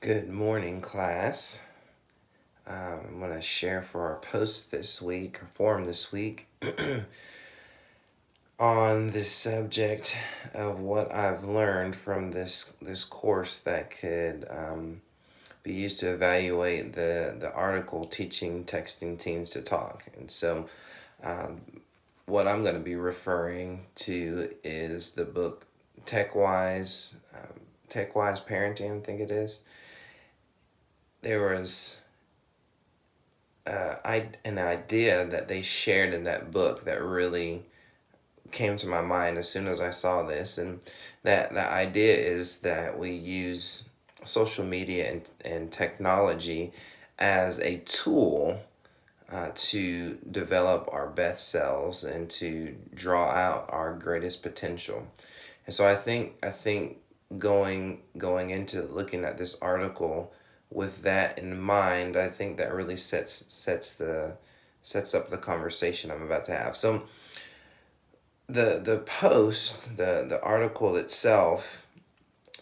Good morning, class. I'm going to share for our post this week, or forum this week, on the subject of what I've learned from this course that could be used to evaluate the article Teaching Texting Teens to Talk. And so, what I'm going to be referring to is the book TechWise, TechWise Parenting, I think it is. There was an idea that they shared in that book that really came to my mind as soon as I saw this, and that idea is that we use social media and technology as a tool to develop our best selves and to draw out our greatest potential. And so I think going into looking at this article with that in mind, I think that really sets up the conversation I'm about to have. So the article itself,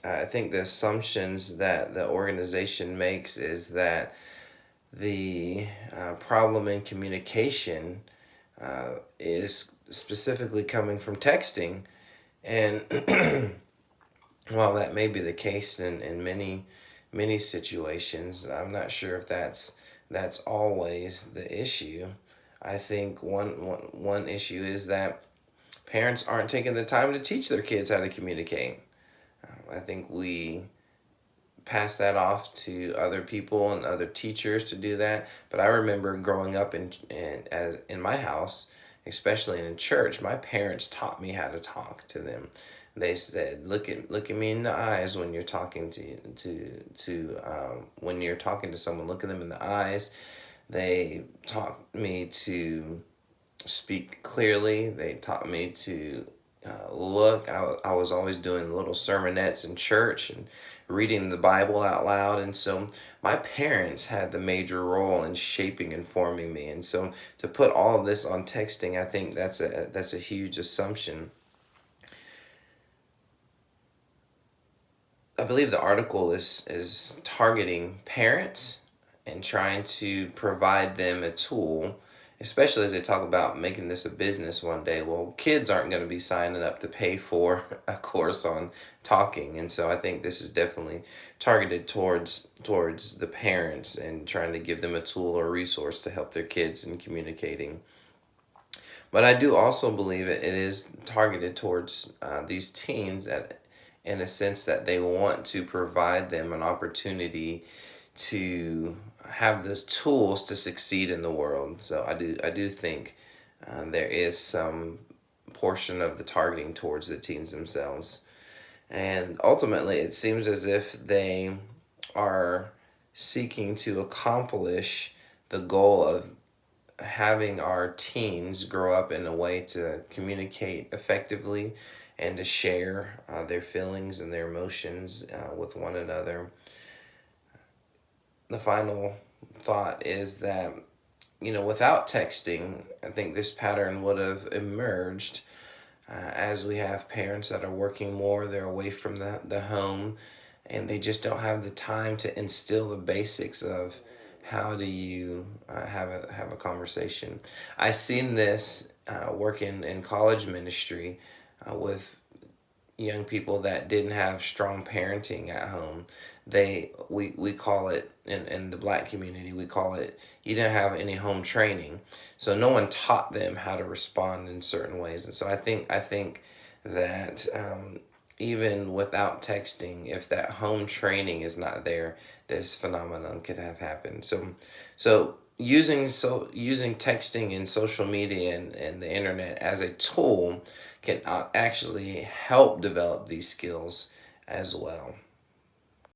I think the assumptions that the organization makes is that the problem in communication is specifically coming from texting, and while that may be the case in many situations, I'm not sure if that's always the issue. I think one issue is that parents aren't taking the time to teach their kids how to communicate. I think we pass that off to other people and other teachers to do that. But I remember growing up in my house, especially in church, my parents taught me how to talk to them. They said, "Look at me in the eyes when you're talking when you're talking to someone. Look at them in the eyes." They taught me to speak clearly. They taught me to look. I was always doing little sermonettes in church and reading the Bible out loud. And so my parents had the major role in shaping and forming me. And so to put all of this on texting, I think that's a huge assumption. I believe the article is targeting parents and trying to provide them a tool, especially as they talk about making this a business one day. Well, kids aren't going to be signing up to pay for a course on talking, and so I think this is definitely targeted towards the parents and trying to give them a tool or resource to help their kids in communicating. But I do also believe it is targeted towards these teens in a sense that they want to provide them an opportunity to have the tools to succeed in the world. So I do think there is some portion of the targeting towards the teens themselves. And ultimately, it seems as if they are seeking to accomplish the goal of having our teens grow up in a way to communicate effectively and to share their feelings and their emotions with one another. The final thought is that, without texting, I think this pattern would have emerged as we have parents that are working more, they're away from the home, and they just don't have the time to instill the basics of how do you have a conversation. I seen this working in college ministry with young people that didn't have strong parenting at home. We call it in the black community, we call it, you didn't have any home training, so no one taught them how to respond in certain ways. And so I think that even without texting, if that home training is not there, this phenomenon could have happened. So using texting and social media and the internet as a tool can actually help develop these skills as well.